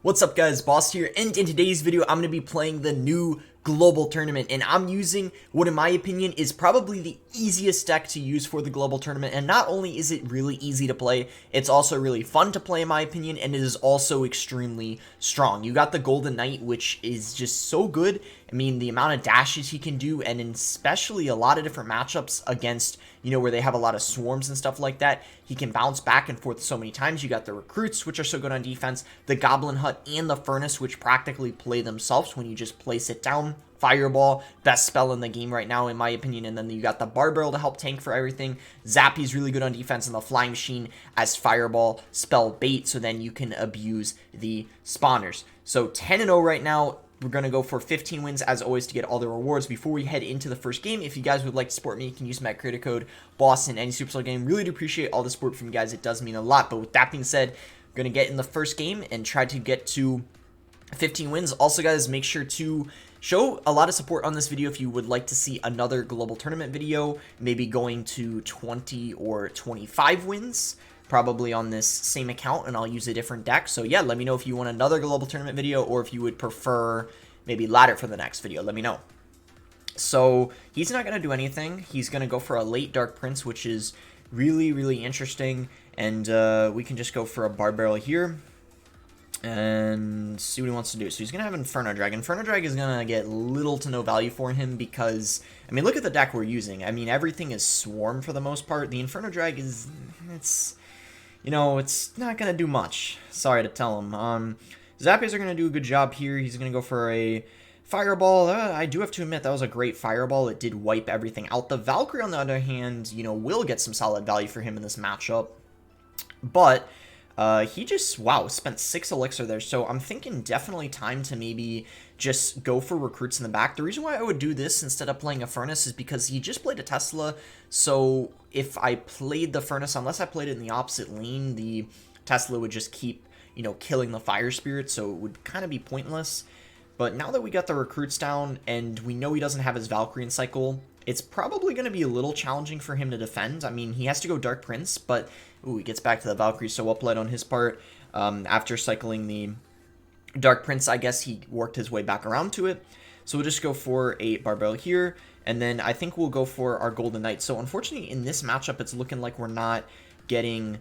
What's up guys, Boss here, and in today's video I'm going to be playing the new global tournament, and I'm using what in my opinion is probably the easiest deck to use for the global tournament. And not only is it really easy to play, it's also really fun to play in my opinion, and it is also extremely strong. You got the Golden Knight, which is just so good. I mean, the amount of dashes he can do, and especially a lot of different matchups against, where they have a lot of swarms and stuff like that, he can bounce back and forth so many times. You got the Recruits, which are so good on defense, the Goblin Hut and the Furnace, which practically play themselves when you just place it down. Fireball, best spell in the game right now in my opinion, and then you got the Bar Barrel to help tank for everything. Zappy's really good on defense, and the Flying Machine as Fireball spell bait, so then you can abuse the spawners. So 10-0 right now. We're going to go for 15 wins as always to get all the rewards. Before we head into the first game, if you guys would like to support me, you can use my creator code BOSS in any Supercell game. Really do appreciate all the support from you guys. It does mean a lot. But with that being said, we're going to get in the first game and try to get to 15 wins. Also guys, make sure to show a lot of support on this video if you would like to see another global tournament video, maybe going to 20 or 25 wins. Probably on this same account, and I'll use a different deck. So yeah, let me know if you want another global tournament video, or if you would prefer maybe ladder for the next video. Let me know. So he's not going to do anything. He's going to go for a late Dark Prince, which is really interesting, and we can just go for a Bar Barrel here and see what he wants to do. So he's going to have Inferno Drag. Inferno Drag is going to get little to no value for him because, I mean, look at the deck we're using. I mean, everything is Swarm for the most part. The Inferno Drag is, it's not going to do much. Sorry to tell him. Zappies are going to do a good job here. He's going to go for a Fireball. I do have to admit, that was a great Fireball. It did wipe everything out. The Valkyrie, on the other hand, will get some solid value for him in this matchup. But he just, wow, spent 6 elixir there. So I'm thinking definitely time to maybe just go for Recruits in the back. The reason why I would do this instead of playing a Furnace is because he just played a Tesla. So if I played the Furnace, unless I played it in the opposite lane, the Tesla would just keep, killing the Fire Spirit. So it would kind of be pointless. But now that we got the Recruits down and we know he doesn't have his Valkyrie cycle, it's probably going to be a little challenging for him to defend. I mean, he has to go Dark Prince, but ooh, he gets back to the Valkyrie, so well played on his part. After cycling the Dark Prince, I guess he worked his way back around to it. So we'll just go for a Bar Barrel here, and then I think we'll go for our Golden Knight. So unfortunately, in this matchup, it's looking like we're not getting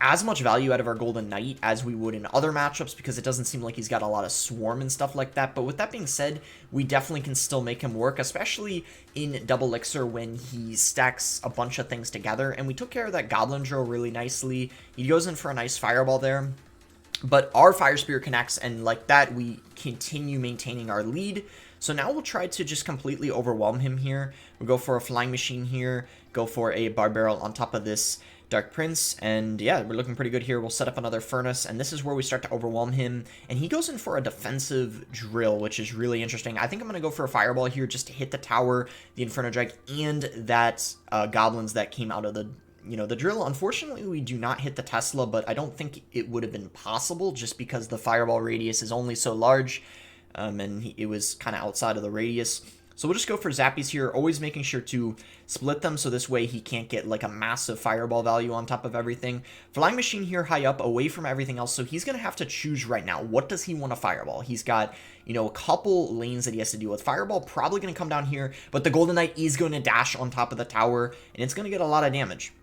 as much value out of our Golden Knight as we would in other matchups, because it doesn't seem like he's got a lot of Swarm and stuff like that. But with that being said, we definitely can still make him work, especially in Double Elixir when he stacks a bunch of things together. And we took care of that Goblin Drill really nicely. He goes in for a nice Fireball there. But our Fire Spirit connects, and like that, we continue maintaining our lead. So now we'll try to just completely overwhelm him here. We'll go for a Flying Machine here, go for a Bar Barrel on top of this Dark Prince, and yeah, we're looking pretty good here. We'll set up another Furnace, and this is where we start to overwhelm him, and he goes in for a defensive Drill, which is really interesting. I think I'm going to go for a Fireball here just to hit the tower, the Inferno Drag, and that Goblins that came out of the the Drill. Unfortunately, we do not hit the Tesla, but I don't think it would have been possible just because the Fireball radius is only so large, and it was kind of outside of the radius. So we'll just go for Zappies here, always making sure to split them so this way he can't get like a massive Fireball value on top of everything. Flying Machine here high up, away from everything else, so he's going to have to choose right now. What does he want to Fireball? He's got, a couple lanes that he has to deal with. Fireball probably going to come down here, but the Golden Knight is going to dash on top of the tower, and it's going to get a lot of damage.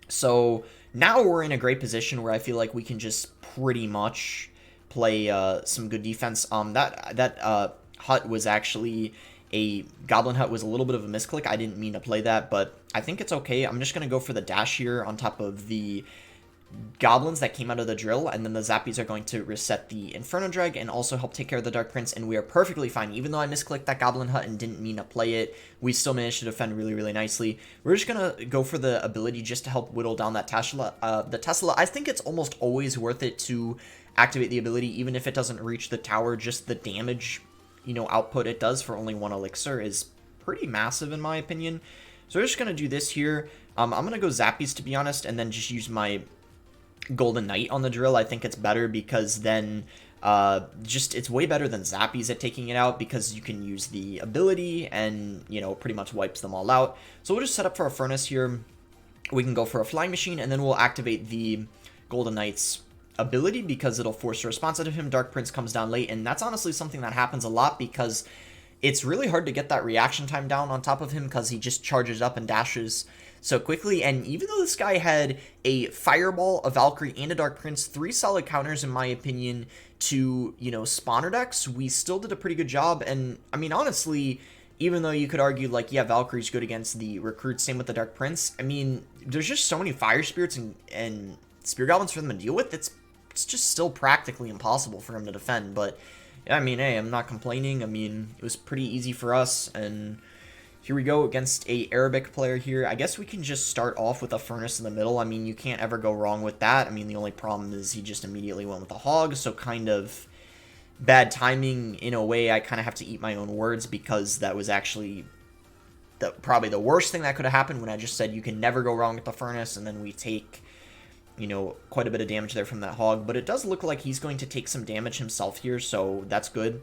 So now we're in a great position where I feel like we can just pretty much play some good defense. That hut was actually... a Goblin Hut was a little bit of a misclick. I didn't mean to play that, but I think it's okay. I'm just going to go for the dash here on top of the Goblins that came out of the Drill, and then the Zappies are going to reset the Inferno Drag and also help take care of the Dark Prince, and we are perfectly fine. Even though I misclicked that Goblin Hut and didn't mean to play it, we still managed to defend really nicely. We're just going to go for the ability just to help whittle down that Tesla. The Tesla, I think it's almost always worth it to activate the ability, even if it doesn't reach the tower. Just the damage output it does for only 1 elixir is pretty massive in my opinion. So we're just going to do this here. I'm going to go Zappies, to be honest, and then just use my Golden Knight on the Drill. I think it's better because then it's way better than Zappies at taking it out, because you can use the ability and, pretty much wipes them all out. So we'll just set up for a Furnace here. We can go for a Flying Machine, and then we'll activate the Golden Knight's ability because it'll force a response out of him. Dark Prince comes down late, and that's honestly something that happens a lot because it's really hard to get that reaction time down on top of him because he just charges up and dashes so quickly. And even though this guy had a Fireball, a Valkyrie, and a Dark Prince, 3 solid counters in my opinion to, you know, spawner decks, we still did a pretty good job. And I mean, honestly, even though you could argue, like, yeah, Valkyrie's good against the Recruits, same with the Dark Prince, I mean, there's just so many Fire Spirits and Spear Goblins for them to deal with, it's just still practically impossible for him to defend. But I mean, hey, I'm not complaining. I mean, it was pretty easy for us, and here we go against a Arabic player here. I guess we can just start off with a Furnace in the middle. I mean, you can't ever go wrong with that. I mean, the only problem is he just immediately went with a Hog, so kind of bad timing in a way. I kind of have to eat my own words because that was actually probably the worst thing that could have happened when I just said you can never go wrong with the Furnace, and then we take, you know, quite a bit of damage there from that Hog. But it does look like he's going to take some damage himself here, so that's good.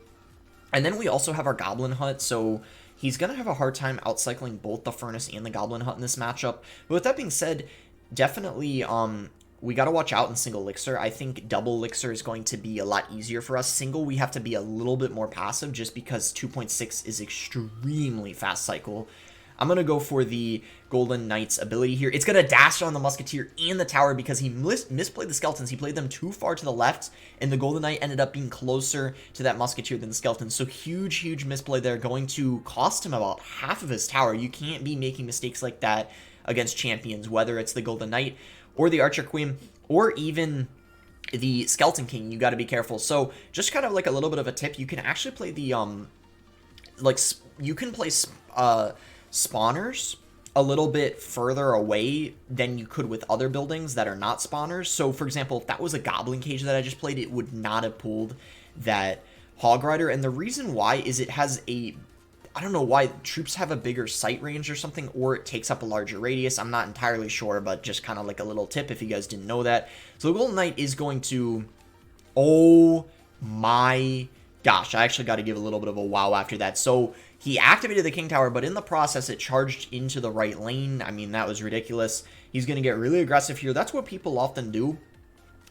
And then we also have our Goblin Hut, so he's going to have a hard time outcycling both the Furnace and the Goblin Hut in this matchup. But with that being said, definitely we got to watch out in single Elixir. I think double Elixir is going to be a lot easier for us. Single, we have to be a little bit more passive just because 2.6 is extremely fast cycle. I'm going to go for the Golden Knight's ability here. It's going to dash on the Musketeer and the Tower because he misplayed the Skeletons. He played them too far to the left, and the Golden Knight ended up being closer to that Musketeer than the Skeletons. So huge misplay there, going to cost him about half of his Tower. You can't be making mistakes like that against champions, whether it's the Golden Knight or the Archer Queen or even the Skeleton King. You got to be careful. So just kind of like a little bit of a tip, you can actually play the you can play spawners a little bit further away than you could with other buildings that are not spawners. So for example, if that was a Goblin Cage that I just played, it would not have pulled that Hog Rider. And the reason why is it has a, I don't know why, troops have a bigger sight range or something, or it takes up a larger radius. I'm not entirely sure, but just kind of like a little tip if you guys didn't know that. So the Golden Knight is going to, oh my gosh, I actually got to give a little bit of a wow after that. So he activated the King Tower, but in the process, it charged into the right lane. I mean, that was ridiculous. He's going to get really aggressive here. That's what people often do.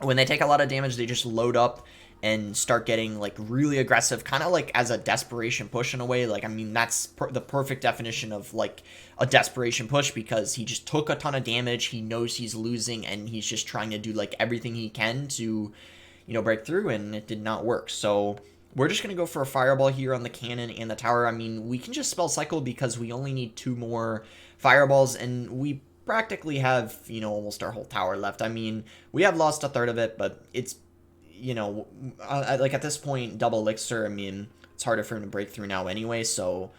When they take a lot of damage, they just load up and start getting, like, really aggressive, kind of like as a desperation push in a way. Like, I mean, that's the perfect definition of, like, a desperation push because he just took a ton of damage. He knows he's losing, and he's just trying to do, like, everything he can to, you know, break through, and it did not work. So we're just going to go for a Fireball here on the cannon and the tower. I mean, we can just spell cycle because we only need 2 more Fireballs, and we practically have, you know, almost our whole tower left. I mean, we have lost a third of it, but it's, you know, like at this point, double Elixir, I mean, it's harder for him to break through now anyway, so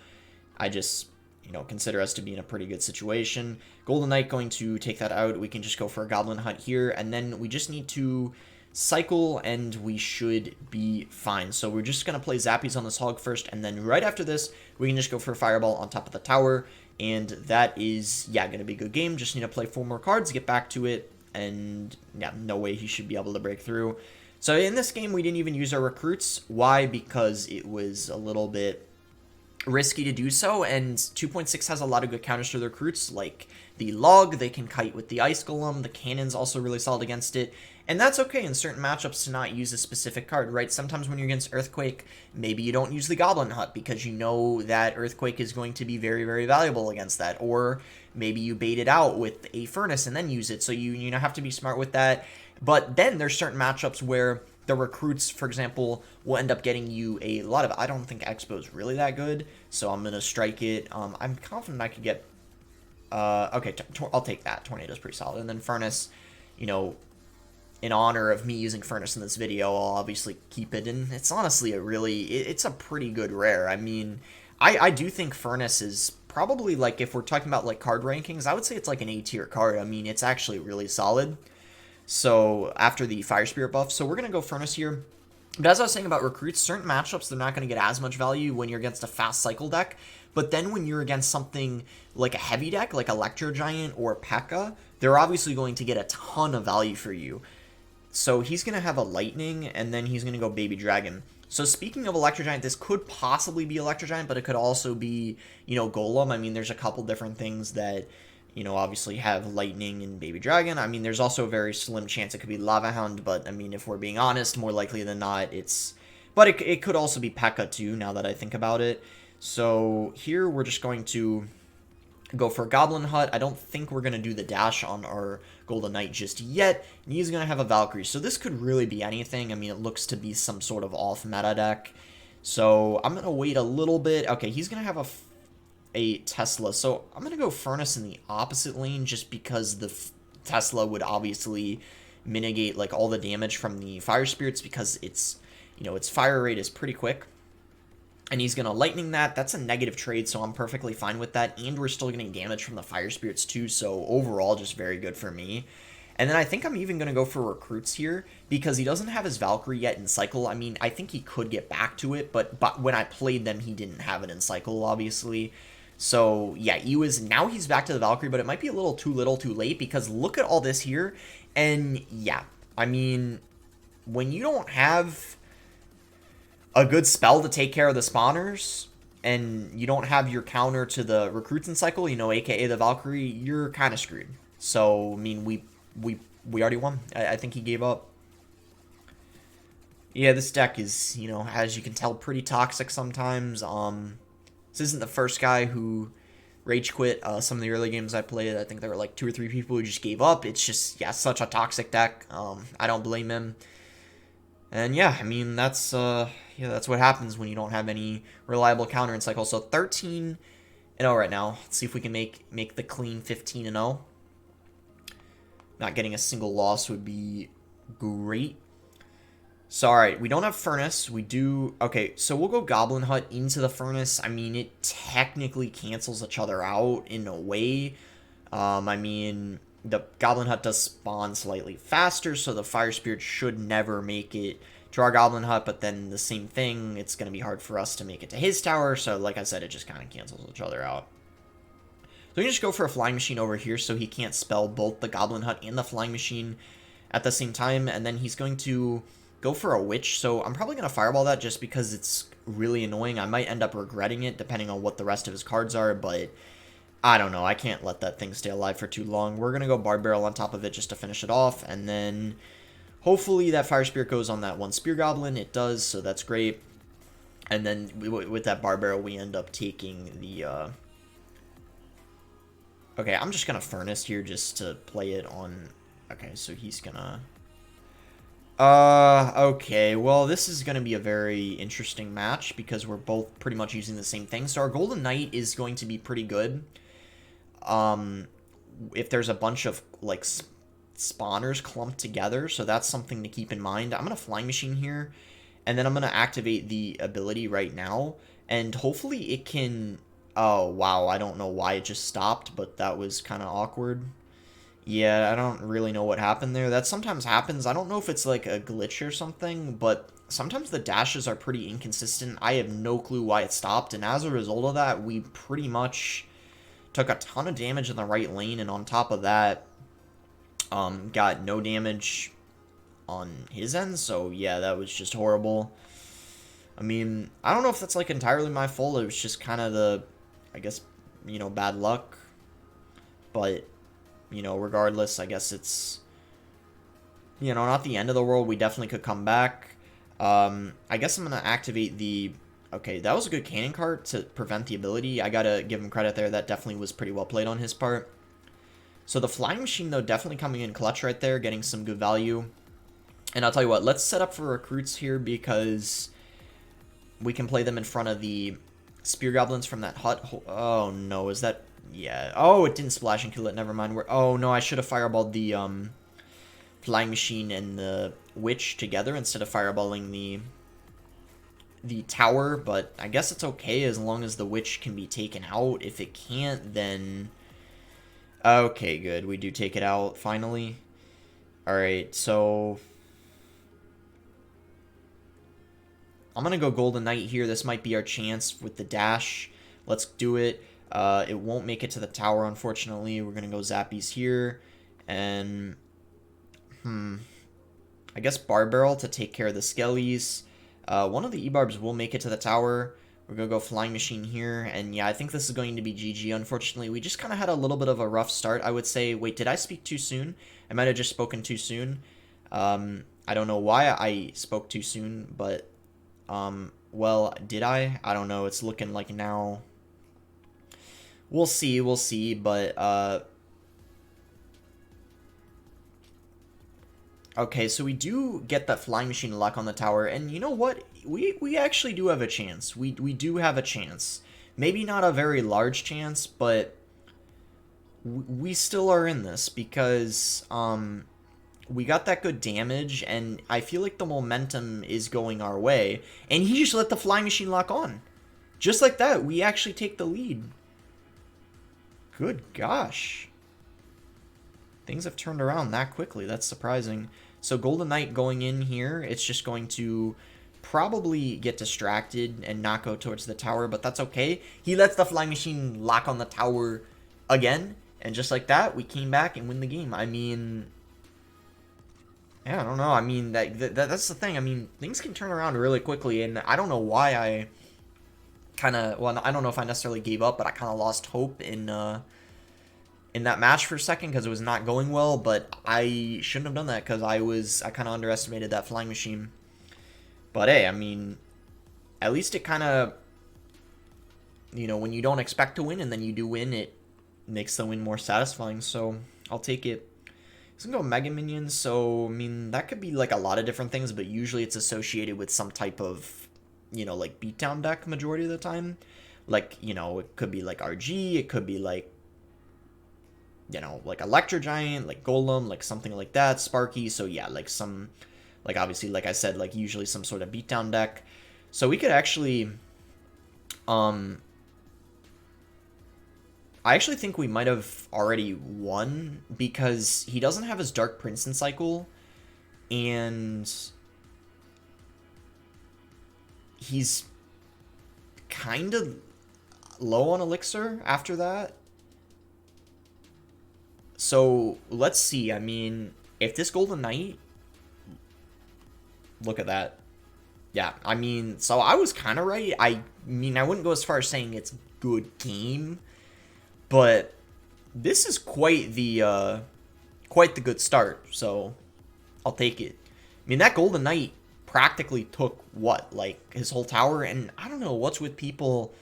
I just, you know, consider us to be in a pretty good situation. Golden Knight going to take that out. We can just go for a Goblin Hut here, and then we just need to cycle and we should be fine. So we're just going to play Zappies on this Hog first, and then right after this, we can just go for a Fireball on top of the tower, and that is, yeah, going to be a good game. Just need to play 4 more cards, get back to it, and yeah, no way he should be able to break through. So in this game, we didn't even use our Recruits. Why? Because it was a little bit risky to do so, and 2.6 has a lot of good counters to the Recruits, like the Log, they can kite with the Ice Golem, the Cannon's also really solid against it, and that's okay in certain matchups to not use a specific card, right? Sometimes when you're against Earthquake, maybe you don't use the Goblin Hut because you know that Earthquake is going to be very, very valuable against that, or maybe you bait it out with a Furnace and then use it, so you know, have to be smart with that. But then there's certain matchups where the Recruits, for example, will end up getting you a lot of, I don't think Expo is really that good, so I'm going to strike it. I'm confident I could get, okay, I'll take that. Tornado's pretty solid. And then Furnace, you know, in honor of me using Furnace in this video, I'll obviously keep it. And it's honestly a really, it's a pretty good rare. I mean, I do think Furnace is probably, like, if we're talking about, like, card rankings, I would say it's like an A tier card. I mean, it's actually really solid. So after the Fire Spirit buff, so we're going to go Furnace here. But as I was saying about Recruits, certain matchups, they're not going to get as much value when you're against a fast cycle deck. But then when you're against something like a heavy deck, like Electro Giant or P.E.K.K.A., they're obviously going to get a ton of value for you. So he's going to have a Lightning, and then he's going to go Baby Dragon. So speaking of Electro Giant, this could possibly be Electro Giant, but it could also be, you know, Golem. I mean, there's a couple different things that you know, obviously have Lightning and Baby Dragon. I mean, there's also a very slim chance it could be Lava Hound, but I mean, if we're being honest, more likely than not, it's... But it could also be P.E.K.K.A too, now that I think about it. So here we're just going to go for Goblin Hut. I don't think we're going to do the dash on our Golden Knight just yet. And he's going to have a Valkyrie. So this could really be anything. I mean, it looks to be some sort of off-meta deck. So I'm going to wait a little bit. Okay, he's going to have a Tesla. So I'm going to go Furnace in the opposite lane just because the Tesla would obviously mitigate like all the damage from the Fire Spirits because it's, you know, its fire rate is pretty quick. And he's going to Lightning that. That's a negative trade, so I'm perfectly fine with that. And we're still getting damage from the Fire Spirits too, so overall just very good for me. And then I think I'm even going to go for Recruits here because he doesn't have his Valkyrie yet in Cycle. I mean, I think he could get back to it, but when I played them, he didn't have it in Cycle, obviously. So, yeah, now he's back to the Valkyrie, but it might be a little too little too late because look at all this here. And, yeah, I mean, when you don't have a good spell to take care of the spawners, and you don't have your counter to the Recruits in Cycle, you know, aka the Valkyrie, you're kind of screwed. So, I mean, we already won. I think he gave up. Yeah, this deck is, you know, as you can tell, pretty toxic sometimes. This isn't the first guy who rage quit. Some of the early games I played, I think there were like 2 or 3 people who just gave up. It's just, yeah, such a toxic deck. I don't blame him. And yeah, I mean, that's what happens when you don't have any reliable counter in Cycle. So 13-0 right now. Let's see if we can make the clean 15-0. Not getting a single loss would be great. So, alright, we don't have Furnace. We do... Okay, so we'll go Goblin Hut into the Furnace. I mean, it technically cancels each other out in a way. I mean, the Goblin Hut does spawn slightly faster, so the Fire Spirit should never make it to our Goblin Hut, but then the same thing, it's going to be hard for us to make it to his tower, so like I said, it just kind of cancels each other out. So we can just go for a Flying Machine over here so he can't spell both the Goblin Hut and the Flying Machine at the same time, and then he's going to go for a Witch, so I'm probably going to Fireball that just because it's really annoying. I might end up regretting it depending on what the rest of his cards are, but I don't know. I can't let that thing stay alive for too long. We're going to go Barb Barrel on top of it just to finish it off, and then hopefully that Fire Spirit goes on that one Spear Goblin. It does, so that's great. And then with that Barb Barrel, we end up taking the... Okay, I'm just going to Furnace here just to play it on... Okay, so he's going to... Okay, well, this is going to be a very interesting match because we're both pretty much using the same thing. So our Golden Knight is going to be pretty good. If there's a bunch of, like, spawners clumped together, so that's something to keep in mind. I'm going to Flying Machine here, and then I'm going to activate the ability right now, and hopefully it can... Oh, wow, I don't know why it just stopped, but that was kind of awkward. Yeah, I don't really know what happened there. That sometimes happens. I don't know if it's like a glitch or something, but sometimes the dashes are pretty inconsistent. I have no clue why it stopped, and as a result of that, we pretty much took a ton of damage in the right lane, and on top of that, got no damage on his end, so yeah, that was just horrible. I mean, I don't know if that's like entirely my fault. It was just kind of the, I guess, you know, bad luck, but... You know, regardless, I guess it's, you know, not the end of the world. We definitely could come back. I guess I'm going to activate the... Okay, that was a good cannon cart to prevent the ability. I got to give him credit there. That definitely was pretty well played on his part. So the Flying Machine, though, definitely coming in clutch right there, getting some good value. And I'll tell you what, let's set up for Recruits here because we can play them in front of the Spear Goblins from that hut. Oh, no, is that... Yeah. Oh, it didn't splash and kill it. Never mind. Oh, no, I should have fireballed the Flying Machine and the Witch together instead of fireballing the tower, but I guess it's okay as long as the Witch can be taken out. If it can't, then... Okay, good. We do take it out, finally. Alright, so... I'm gonna go Golden Knight here. This might be our chance with the dash. Let's do it. It won't make it to the tower, unfortunately. We're going to go Zappies here. And, I guess Barb Barrel to take care of the Skellies. One of the E-Barbs will make it to the tower. We're going to go Flying Machine here. And yeah, I think this is going to be GG. Unfortunately, we just kind of had a little bit of a rough start, I would say. Wait, did I speak too soon? I might have just spoken too soon. I don't know why I spoke too soon, but, well, did I? I don't know. It's looking like now. We'll see, but, okay, so we do get that Flying Machine lock on the tower, and you know what? We actually do have a chance. We do have a chance. Maybe not a very large chance, but we still are in this because we got that good damage, and I feel like the momentum is going our way. And he just let the Flying Machine lock on. Just like that, we actually take the lead. Good gosh. Things have turned around that quickly. That's surprising. So Golden Knight going in here, it's just going to probably get distracted and not go towards the tower, but that's okay. He lets the Flying Machine lock on the tower again, and just like that, we came back and win the game. I mean, yeah, I don't know. I mean, that's the thing. I mean, things can turn around really quickly, and I don't know why I kind of, well, I don't know if I necessarily gave up, but I kind of lost hope in that match for a second because it was not going well, but I shouldn't have done that because I kind of underestimated that Flying Machine. But hey, I mean, at least it kind of, you know, when you don't expect to win and then you do win, it makes the win more satisfying, so I'll take it. It's gonna go Mega Minions, so, I mean, that could be, like, a lot of different things, but usually it's associated with some type of, you know, like, beatdown deck majority of the time. Like, you know, it could be, like, RG, it could be, like, you know, like Electro Giant, like Golem, like something like that, Sparky, so yeah, like some, like obviously, like I said, like usually some sort of beatdown deck. So we could actually, I actually think we might have already won because he doesn't have his Dark Prince in cycle, and he's kind of low on elixir after that. So, let's see. I mean, if this Golden Knight... Look at that. Yeah, I mean, so I was kind of right. I mean, I wouldn't go as far as saying it's good game, but this is quite the good start, so I'll take it. I mean, that Golden Knight practically took, what, like, his whole tower? And I don't know what's with people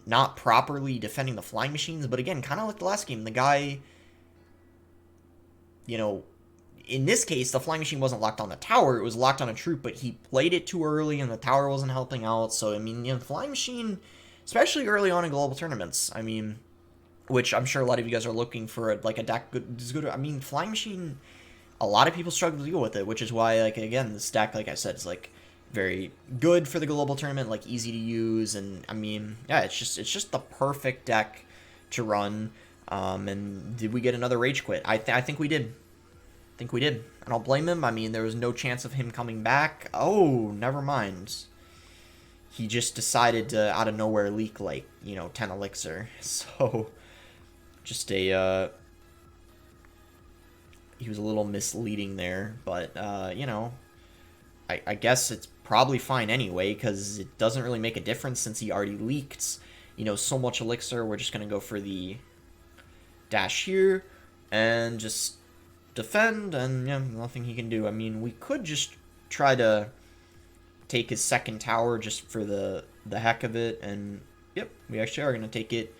not properly defending the Flying Machines, but again, kind of like the last game, the guy... You know, in this case, the Flying Machine wasn't locked on the tower. It was locked on a troop, but he played it too early, and the tower wasn't helping out. So, I mean, you know, the Flying Machine, especially early on in global tournaments, I mean, which I'm sure a lot of you guys are looking for, like, a deck good. I mean, Flying Machine, a lot of people struggle to deal with it, which is why, like, again, this deck, like I said, is, like, very good for the global tournament, like, easy to use, and, I mean, yeah, it's just the perfect deck to run. And did we get another rage quit? I think we did. I think we did. I don't blame him. I mean, there was no chance of him coming back. Oh, never mind. He just decided to, out of nowhere, leak, like, you know, 10 elixir. So, just a, he was a little misleading there. But, you know, I guess it's probably fine anyway, because it doesn't really make a difference since he already leaked, you know, so much elixir. We're just going to go for the... dash here and just defend, and yeah, nothing he can do. I mean, we could just try to take his second tower just for the heck of it, and yep, we actually are going to take it.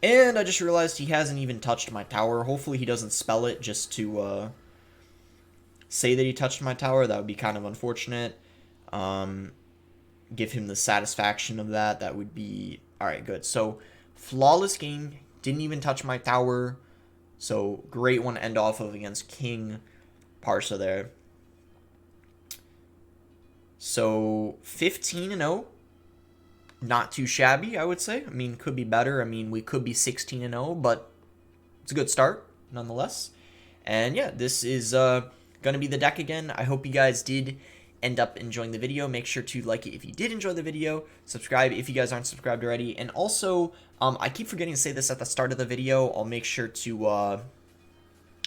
And I just realized he hasn't even touched my tower. Hopefully he doesn't spell it just to say that he touched my tower. That would be kind of unfortunate. Give him the satisfaction of that. That would be... Alright, good. So, flawless game. Didn't even touch my tower. So, great one to end off of against King Parsa there. So, 15-0. Not too shabby, I would say. I mean, could be better. I mean, we could be 16-0, but it's a good start, nonetheless. And yeah, this is going to be the deck again. I hope you guys did end up enjoying the video. Make sure to like it if you did enjoy the video. Subscribe if you guys aren't subscribed already. And also, I keep forgetting to say this at the start of the video. I'll make sure to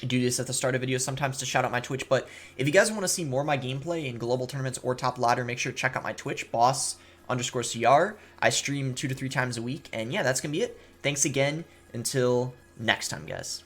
do this at the start of videos sometimes to shout out my Twitch. But if you guys want to see more of my gameplay in global tournaments or top ladder, make sure to check out my Twitch, boss _CR. I stream 2 to 3 times a week, and yeah, that's gonna be it. Thanks again. Until next time, guys.